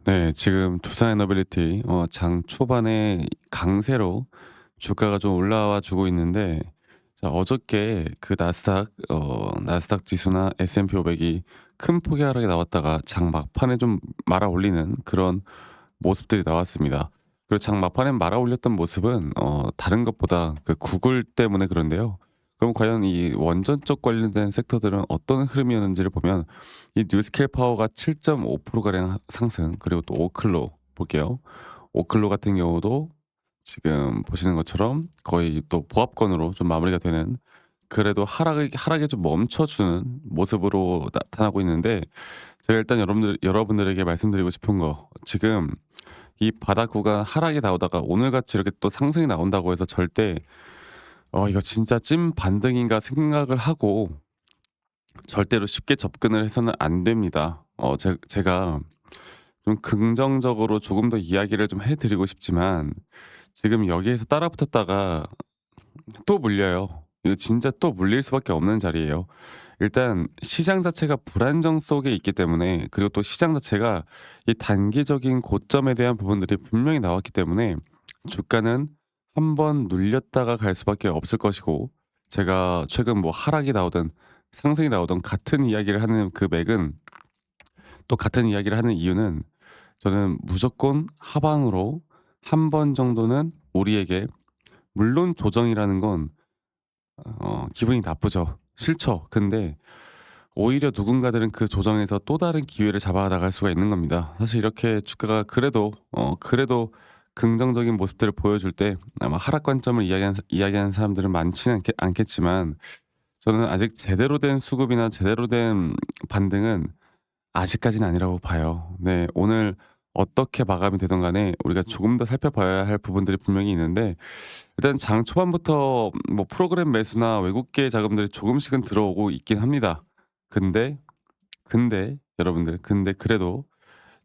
네. 지금 두산 에너빌리티 장 초반에 강세로 주가가 좀 올라와 주고 있는데, 자 어저께 그 나스닥 지수나 S&P 500이 큰 폭의 하락이 나왔다가 장 막판에 좀 말아 올리는 그런 모습들이 나왔습니다. 그리고 장 막판에 말아 올렸던 모습은 다른 것보다 그 구글 때문에 그런데요. 그럼 과연 이 원전 쪽 관련된 섹터들은 어떤 흐름이었는지를 보면, 이 뉴스케일 파워가 7.5% 가량 상승, 그리고 또 오클로 볼게요. 오클로 같은 경우도 지금 보시는 것처럼 거의 또 보합권으로 좀 마무리가 되는, 그래도 하락에 좀 멈춰주는 모습으로 나타나고 있는데, 제가 일단 여러분들에게 말씀드리고 싶은 거, 지금 이 바닥 구간 하락이 나오다가 오늘같이 이렇게 또 상승이 나온다고 해서 절대 이거 진짜 찐 반등인가 생각을 하고 절대로 쉽게 접근을 해서는 안 됩니다. 제가 좀 긍정적으로 조금 더 이야기를 좀 해 드리고 싶지만, 지금 여기에서 따라 붙었다가 또 물려요. 이거 진짜 또 물릴 수밖에 없는 자리예요. 일단 시장 자체가 불안정 속에 있기 때문에, 그리고 또 시장 자체가 이 단기적인 고점에 대한 부분들이 분명히 나왔기 때문에 주가는 한번 눌렸다가 갈 수밖에 없을 것이고, 제가 최근 뭐 하락이 나오든 상승이 나오든 같은 이야기를 하는 그 맥은, 또 같은 이야기를 하는 이유는, 저는 무조건 하방으로 한 번 정도는 우리에게, 물론 조정이라는 건 기분이 나쁘죠. 싫죠. 근데 오히려 누군가들은 그 조정에서 또 다른 기회를 잡아 나갈 수가 있는 겁니다. 사실 이렇게 주가가 그래도 긍정적인 모습들을 보여줄 때 아마 하락 관점을 이야기하는 사람들은 많지는 않겠지만, 저는 아직 제대로 된 수급이나 제대로 된 반등은 아직까지는 아니라고 봐요. 네. 오늘 어떻게 마감이 되든 간에 우리가 조금 더 살펴봐야 할 부분들이 분명히 있는데, 일단 장 초반부터 뭐 프로그램 매수나 외국계 자금들이 조금씩은 들어오고 있긴 합니다. 근데, 여러분들, 그래도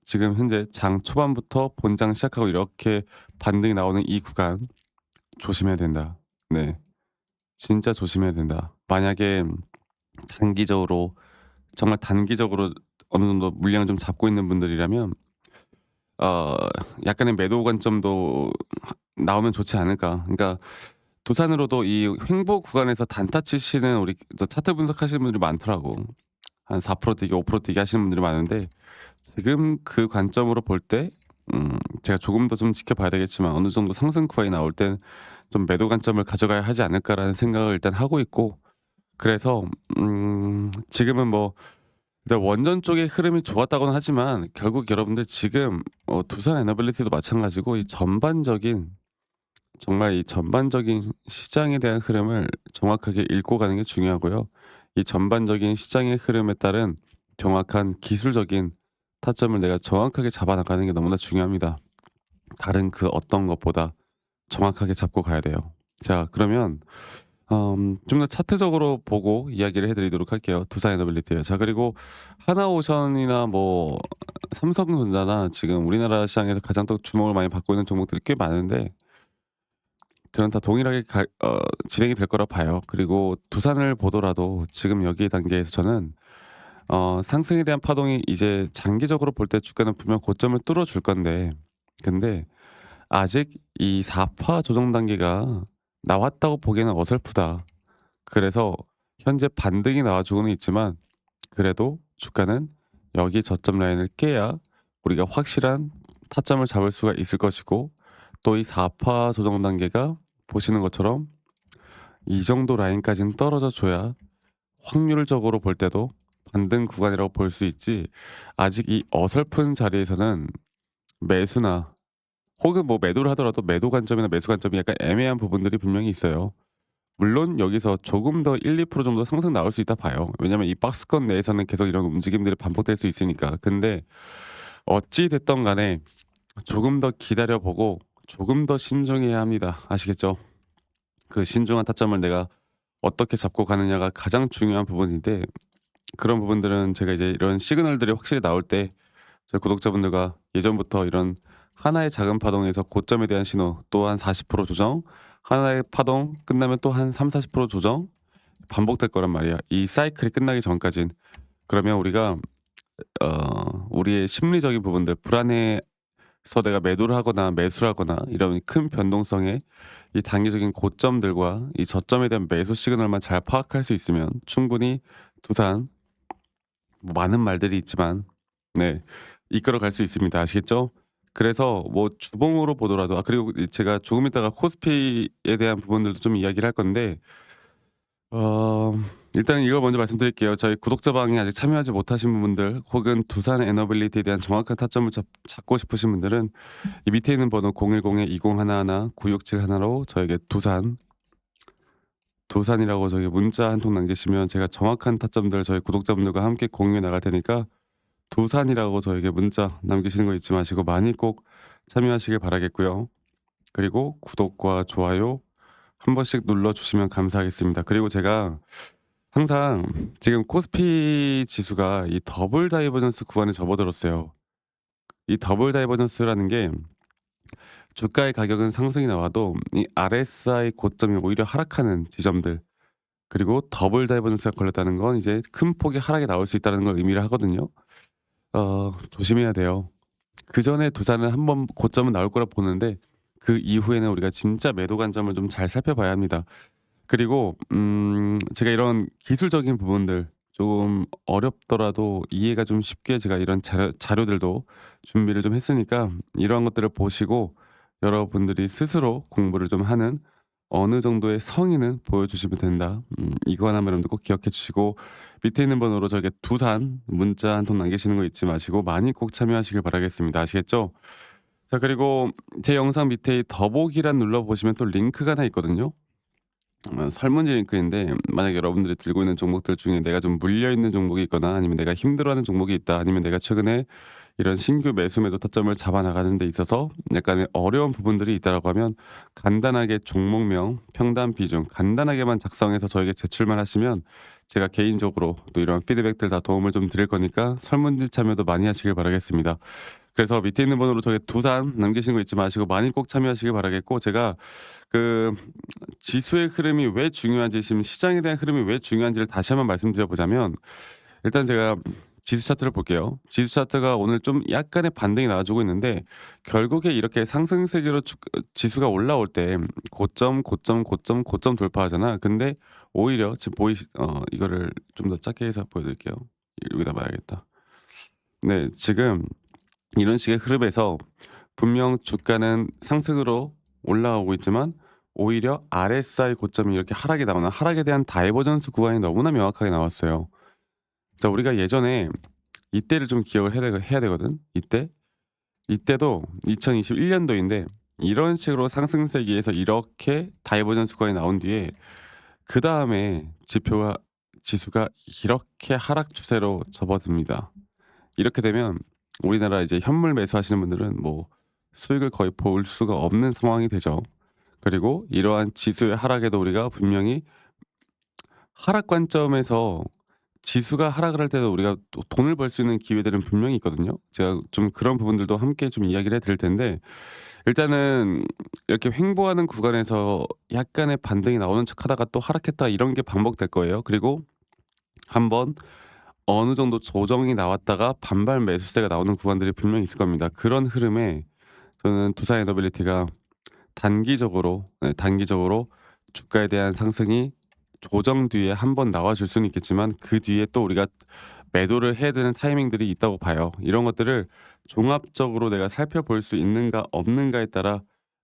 지금 현재 장 초반부터 본장 시작하고 이렇게 반등이 나오는 이 구간 조심해야 된다. 네. 진짜 조심해야 된다. 만약에 단기적으로, 정말 단기적으로 어느 정도 물량을 좀 잡고 있는 분들이라면 어 약간의 매도 관점도 나오면 좋지 않을까. 그러니까 두산으로도 이 횡보 구간에서 단타 치시는, 우리 또 차트 분석하시는 분들이 많더라고. 한 4% 뛰기, 5% 뛰기 하시는 분들이 많은데, 지금 그 관점으로 볼 때 제가 조금 더 좀 지켜봐야 되겠지만, 어느 정도 상승 구간이 나올 땐 좀 '매도 관점을 가져가야 하지 않을까.'라는 생각을 일단 하고 있고, 그래서 지금은 뭐 일단 원전 쪽의 흐름이 좋았다고는 하지만, 결국 여러분들 지금 두산 에너빌리티도 마찬가지고, 이 전반적인, 정말 이 전반적인 시장에 대한 흐름을 정확하게 읽고 가는 게 중요하고요. 이 전반적인 시장의 흐름에 따른 정확한 기술적인 타점을 내가 정확하게 잡아 나가는 게 너무나 중요합니다. 다른 그 어떤 것보다 정확하게 잡고 가야 돼요. 자, 그러면 좀 더 차트적으로 보고 이야기를 해 드리도록 할게요. 두산 에너빌리티요. 자, 그리고 하나오션이나 뭐 삼성전자나 지금 우리나라 시장에서 가장 또 주목을 많이 받고 있는 종목들이 꽤 많은데, 저는 다 동일하게 진행이 될 거라 봐요. 그리고 두산을 보더라도 지금 여기 단계에서 저는 상승에 대한 파동이 이제 장기적으로 볼 때 주가는 분명 고점을 뚫어줄 건데, 근데 아직 이 4파 조정 단계가 나왔다고 보기에는 어설프다. 그래서 현재 반등이 나와주고는 있지만, 그래도 주가는 여기 저점 라인을 깨야 우리가 확실한 타점을 잡을 수가 있을 것이고, 또 이 4파 조정 단계가 보시는 것처럼 이 정도 라인까지는 떨어져 줘야 확률적으로 볼 때도 반등 구간이라고 볼 수 있지, 아직 이 어설픈 자리에서는 매수나, 혹은 뭐 매도를 하더라도 매도 관점이나 매수 관점이 약간 애매한 부분들이 분명히 있어요. 물론 여기서 조금 더 1-2% 정도 상승 나올 수 있다 봐요. 왜냐면 이 박스권 내에서는 계속 이런 움직임들이 반복될 수 있으니까. 근데 어찌 됐든 간에 조금 더 기다려 보고 조금 더 신중해야 합니다. 아시겠죠? 그 신중한 타점을 내가 어떻게 잡고 가느냐가 가장 중요한 부분인데, 그런 부분들은 제가 이제 이런 시그널들이 확실히 나올 때 저희 구독자분들과 예전부터 이런 하나의 작은 파동에서 고점에 대한 신호, 또 한 40% 조정, 하나의 파동 끝나면 또 한 30-40% 조정 반복될 거란 말이야. 이 사이클이 끝나기 전까진. 그러면 우리가 우리의 심리적인 부분들 불안해서 내가 매도를 하거나 매수를 하거나 이런 큰 변동성의 이 단기적인 고점들과 이 저점에 대한 매수 시그널만 잘 파악할 수 있으면 충분히 두산 뭐 많은 말들이 있지만 네 이끌어갈 수 있습니다. 아시겠죠? 그래서 뭐 주봉으로 보더라도 그리고 제가 조금 있다가 코스피에 대한 부분들도 좀 이야기를 할 건데 어 일단 이걸 먼저 말씀드릴게요. 저희 구독자 방에 아직 참여하지 못하신 분들 혹은 두산 에너빌리티에 대한 정확한 타점을 잡고 싶으신 분들은 이 밑에 있는 번호 010-2011-9671로 저에게 두산이라고 저기 문자 한 통 남기시면 제가 정확한 타점들 저희 구독자분들과 함께 공유해 나갈 테니까 두산이라고 저에게 문자 남기시는 거 잊지 마시고 많이 꼭 참여하시길 바라겠고요. 그리고 구독과 좋아요 한 번씩 눌러주시면 감사하겠습니다. 그리고 제가 항상 지금 코스피 지수가 이 더블 다이버전스 구간에 접어들었어요. 이 더블 다이버전스라는 게 주가의 가격은 상승이 나와도 이 RSI 고점이 오히려 하락하는 지점들 그리고 더블 다이버전스가 걸렸다는 건 이제 큰 폭의 하락이 나올 수 있다는 걸 의미를 하거든요. 조심해야 돼요. 그전에 두산은 한번 고점은 나올 거라 보는데 그 이후에는 우리가 진짜 매도 관점을 좀 잘 살펴봐야 합니다. 그리고 제가 이런 기술적인 부분들 좀 어렵더라도 이해가 좀 쉽게 제가 이런 자료들도 준비를 좀 했으니까 이러한 것들을 보시고 여러분들이 스스로 공부를 좀 하는 어느 정도의 성의는 보여주시면 된다. 이거 하나만 여러분들 꼭 기억해 주시고 밑에 있는 번호로 저에게 두산 문자 한 통 남기시는 거 잊지 마시고 많이 꼭 참여하시길 바라겠습니다. 아시겠죠? 자 그리고 제 영상 밑에 이 더보기란 눌러보시면 또 링크가 하나 있거든요. 설문지 링크인데 만약 여러분들이 들고 있는 종목들 중에 내가 좀 물려 있는 종목이 있거나 아니면 내가 힘들어하는 종목이 있다 아니면 내가 최근에 이런 신규 매수 매도 타점을 잡아 나가는 데 있어서 약간의 어려운 부분들이 있다라고 하면 간단하게 종목명, 평단 비중 간단하게만 작성해서 저에게 제출만 하시면 제가 개인적으로 또 이런 피드백들 다 도움을 좀 드릴 거니까 설문지 참여도 많이 하시길 바라겠습니다. 그래서 밑에 있는 번호로 저희 두산 남기시는 거 잊지 마시고 많이 꼭 참여하시길 바라겠고 제가 그 지수의 흐름이 왜 중요한지 지금 시장에 대한 흐름이 왜 중요한지를 다시 한번 말씀드려 보자면 일단 제가 지수 차트를 볼게요. 지수 차트가 오늘 좀 약간의 반등이 나와주고 있는데 결국에 이렇게 상승세계로 지수가 올라올 때 고점 돌파하잖아. 근데 오히려 지금 이거를 좀 더 작게 해서 보여드릴게요. 여기다 봐야겠다. 네, 지금 이런 식의 흐름에서 분명 주가는 상승으로 올라오고 있지만 오히려 RSI 고점이 이렇게 하락이 나오나 하락에 대한 다이버전스 구간이 너무나 명확하게 나왔어요. 자, 우리가 예전에 이때를 좀 기억을 해야 되거든. 이때도 2021년도인데 이런 식으로 상승세기에서 이렇게 다이버전스 구간이 나온 뒤에 그 다음에 지수가 이렇게 하락 추세로 접어듭니다. 이렇게 되면 우리나라 이제 현물 매수하시는 분들은 뭐 수익을 거의 볼 수가 없는 상황이 되죠. 그리고 이러한 지수의 하락에도 우리가 분명히 하락 관점에서 지수가 하락을 할 때도 우리가 또 돈을 벌 수 있는 기회들은 분명히 있거든요. 제가 좀 그런 부분들도 함께 좀 이야기를 해 드릴 텐데 일단은 이렇게 횡보하는 구간에서 약간의 반등이 나오는 척하다가 또 하락했다 이런 게 반복될 거예요. 그리고 한번 어느 정도 조정이 나왔다가 반발 매수세가 나오는 구간들이 분명히 있을 겁니다. 그런 흐름에 저는 두산 에너빌리티가 단기적으로 주가에 대한 상승이 조정 뒤에 한번 나와줄 수는 있겠지만 그 뒤에 또 우리가 매도를 해야 되는 타이밍들이 있다고 봐요. 이런 것들을 종합적으로 내가 살펴볼 수 있는가 없는가에 따라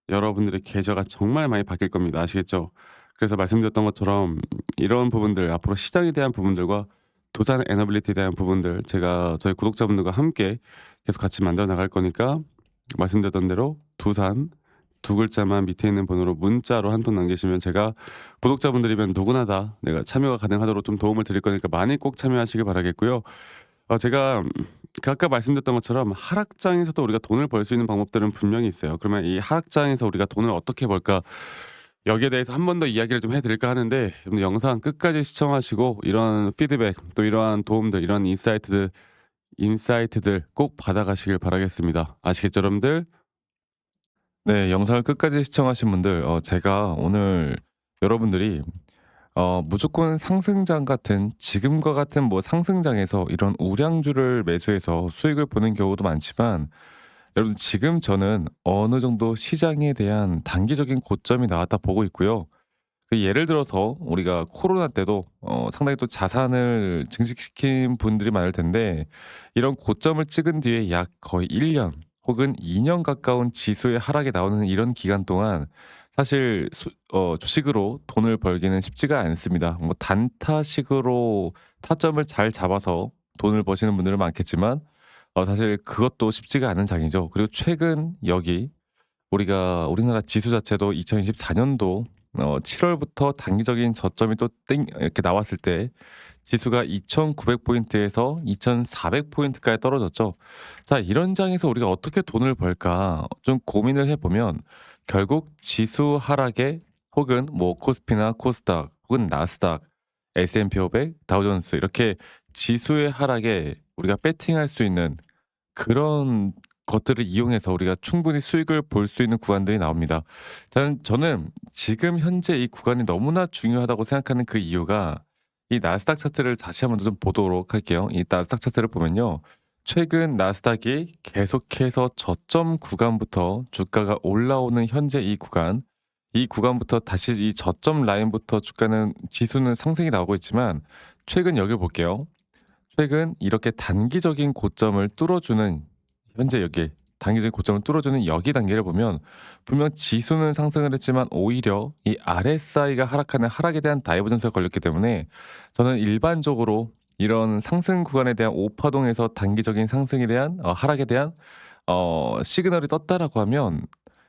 여러분들의 계좌가 정말 많이 바뀔 겁니다. 아시겠죠? 그래서 말씀드렸던 것처럼 이런 부분들 앞으로 시장에 대한 부분들과 두산 에너빌리티에 대한 부분들 제가 저희 구독자분들과 함께 계속 같이 만들어 나갈 거니까 말씀드렸던 대로 두산 두 글자만 밑에 있는 번호로 문자로 한 통 남기시면 제가 구독자분들이면 누구나 다 내가 참여가 가능하도록 좀 도움을 드릴 거니까 많이 꼭 참여하시길 바라겠고요. 제가 아까 말씀드렸던 것처럼 하락장에서도 우리가 돈을 벌 수 있는 방법들은 분명히 있어요. 그러면 이 하락장에서 우리가 돈을 어떻게 벌까? 여기에 대해서 한 번 더 이야기를 좀 해드릴까 하는데 여러분들 영상 끝까지 시청하시고 이런 피드백 또 이러한 도움들 이런 인사이트들 꼭 받아가시길 바라겠습니다. 아시겠죠, 여러분들? 네, 영상을 끝까지 시청하신 분들, 제가 오늘 여러분들이 무조건 상승장 같은 지금과 같은 뭐 상승장에서 이런 우량주를 매수해서 수익을 보는 경우도 많지만, 여러분 지금 저는 어느 정도 시장에 대한 단기적인 고점이 나왔다 보고 있고요. 예를 들어서 우리가 코로나 때도 상당히 또 자산을 증식시킨 분들이 많을 텐데, 이런 고점을 찍은 뒤에 약 거의 1년 혹은 2년 가까운 지수의 하락이 나오는 이런 기간 동안 사실 주식으로 돈을 벌기는 쉽지가 않습니다. 뭐 단타식으로 타점을 잘 잡아서 돈을 버시는 분들은 많겠지만, 사실 그것도 쉽지가 않은 장이죠. 그리고 최근 여기 우리나라 지수 자체도 2024 년도 7 월부터 단기적인 저점이 또 땡 이렇게 나왔을 때 지수가 2,900 포인트에서 2,400 포인트까지 떨어졌죠. 자, 이런 장에서 우리가 어떻게 돈을 벌까 좀 고민을 해 보면, 결국 지수 하락에 혹은 뭐 코스피나 코스닥 혹은 나스닥, S&P 500, 다우존스 이렇게 지수의 하락에 우리가 베팅할 수 있는 그런 것들을 이용해서 우리가 충분히 수익을 볼 수 있는 구간들이 나옵니다. 저는 지금 현재 이 구간이 너무나 중요하다고 생각하는 그 이유가, 이 나스닥 차트를 다시 한번 좀 보도록 할게요. 이 나스닥 차트를 보면요. 최근 나스닥이 계속해서 저점 구간부터 주가가 올라오는 현재 이 구간부터 다시 이 저점 라인부터 주가는 지수는 상승이 나오고 있지만, 최근 여기를 볼게요. 최근 이렇게 단기적인 고점을 뚫어주는, 현재 여기 단기적인 고점을 뚫어주는 여기 단계를 보면 분명 지수는 상승을 했지만 오히려 이 RSI가 하락하는 하락에 대한 다이버전스가 걸렸기 때문에, 저는 일반적으로 이런 상승 구간에 대한 오파동에서 단기적인 상승에 대한 하락에 대한 시그널이 떴다라고 하면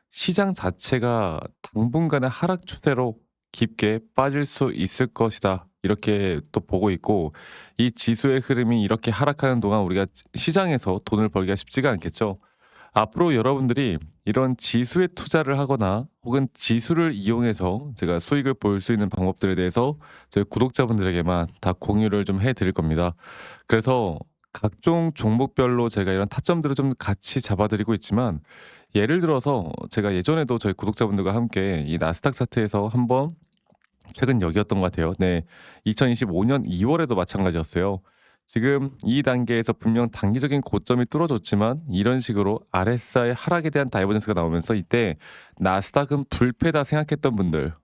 시장 자체가 당분간의 하락 추세로 깊게 빠질 수 있을 것이다, 이렇게 또 보고 있고, 이 지수의 흐름이 이렇게 하락하는 동안 우리가 시장에서 돈을 벌기가 쉽지가 않겠죠. 앞으로 여러분들이 이런 지수에 투자를 하거나 혹은 지수를 이용해서 제가 수익을 볼 수 있는 방법들에 대해서 저희 구독자분들에게만 다 공유를 좀 해 드릴 겁니다. 그래서 각종 종목별로 제가 이런 타점들을 좀 같이 잡아 드리고 있지만, 예를 들어서 제가 예전에도 저희 구독자분들과 함께 이 나스닥 차트에서 한번, 최근 여기였던 것 같아요. 네. 2025년 2 월에도 마찬가지였어요. 지금 이 단계에서 분명 단기적인 고점이 뚫어졌지만 이런 식으로 RSI 하락에 대한 다이버전스가 나오면서, 이때 나스닥은 불패다 생각했던 분들,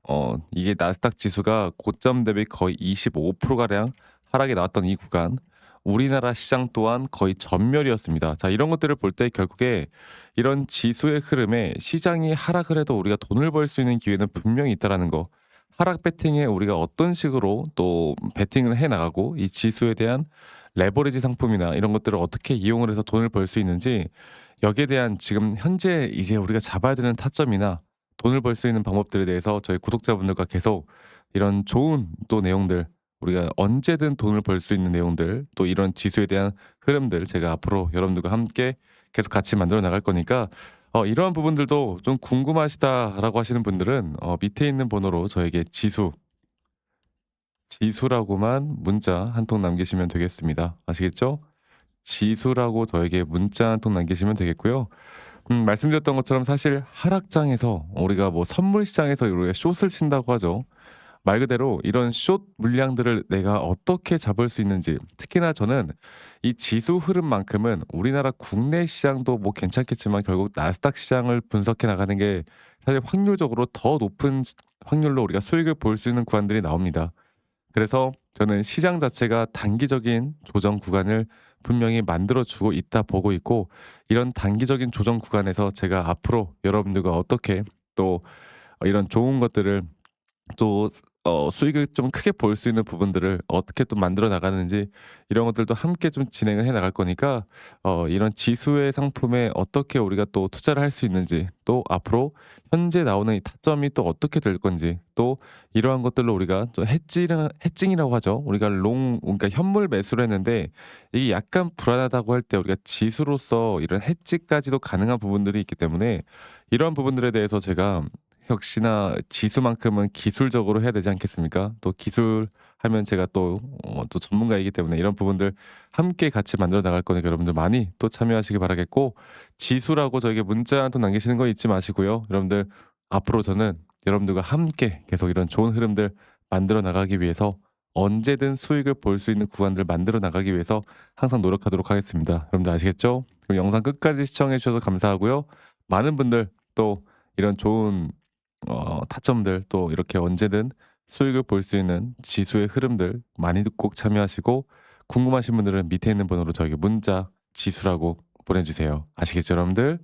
이게 나스닥 지수가 고점 대비 거의 25% 가량 하락이 나왔던 이 구간, 우리나라 시장 또한 거의 전멸이었습니다. 자, 이런 것들을 볼 때 결국에 이런 지수의 흐름에 시장이 하락을 해도 우리가 돈을 벌 수 있는 기회는 분명히 있다라는 거, 하락 배팅에 우리가 어떤 식으로 또 베팅을 해 나가고 이 지수에 대한 레버리지 상품이나 이런 것들을 어떻게 이용을 해서 돈을 벌 수 있는지, 여기에 대한 지금 현재 이제 우리가 잡아야 되는 타점이나 돈을 벌 수 있는 방법들에 대해서 저희 구독자분들과 계속 이런 좋은 또 내용들, 우리가 언제든 돈을 벌 수 있는 내용들, 또 이런 지수에 대한 흐름들 제가 앞으로 여러분들과 함께 계속 같이 만들어 나갈 거니까, 이러한 부분들도 좀 궁금하시다라고 하시는 분들은 밑에 있는 번호로 저에게 지수라고만 문자 한 통 남기시면 되겠습니다. 아시겠죠? 지수라고 저에게 문자 한 통 남기시면 되겠고요. 말씀드렸던 것처럼 사실 하락장에서 우리가 뭐 선물 시장에서 우리가 숏을 친다고 하죠. 말 그대로 이런 숏 물량들을 내가 어떻게 잡을 수 있는지, 특히나 저는 이 지수 흐름만큼은 우리나라 국내 시장도 뭐 괜찮겠지만 결국 나스닥 시장을 분석해 나가는 게 사실 확률적으로 더 높은 확률로 우리가 수익을 볼 수 있는 구간들이 나옵니다. 그래서 저는 시장 자체가 단기적인 조정 구간을 분명히 만들어 주고 있다 보고 있고, 이런 단기적인 조정 구간에서 제가 앞으로 여러분들과 어떻게 또 이런 좋은 것들을 또 수익을 좀 크게 볼 수 있는 부분들을 어떻게 또 만들어 나가는지, 이런 것들도 함께 좀 진행을 해 나갈 거니까, 이런 지수의 상품에 어떻게 우리가 또 투자를 할 수 있는지, 또 앞으로 현재 나오는 이 타점이 또 어떻게 될 건지, 또 이러한 것들로 우리가 또 해칭이라고 하죠. 우리가 그러니까 현물 매수를 했는데 이게 약간 불안하다고 할 때 우리가 지수로서 이런 해지까지도 가능한 부분들이 있기 때문에, 이런 부분들에 대해서 제가 역시나 지수만큼은 기술적으로 해야 되지 않겠습니까? 또 기술하면 제가 또 전문가이기 때문에 이런 부분들 함께 같이 만들어 나갈 거니까 여러분들 많이 또 참여하시기 바라겠고, 지수라고 저에게 문자 한 통 남기시는 거 잊지 마시고요. 여러분들 앞으로 저는 여러분들과 함께 계속 이런 좋은 흐름들 만들어 나가기 위해서 언제든 수익을 볼 수 있는 구간들을 만들어 나가기 위해서 항상 노력하도록 하겠습니다. 여러분들 아시겠죠? 그럼 영상 끝까지 시청해 주셔서 감사하고요. 많은 분들 또 이런 좋은 타점들 또 이렇게 언제든 수익을 볼 수 있는 지수의 흐름들 많이 꼭 참여하시고 궁금하신 분들은 밑에 있는 번호로 저에게 문자 지수라고 보내주세요. 아시겠죠, 여러분들?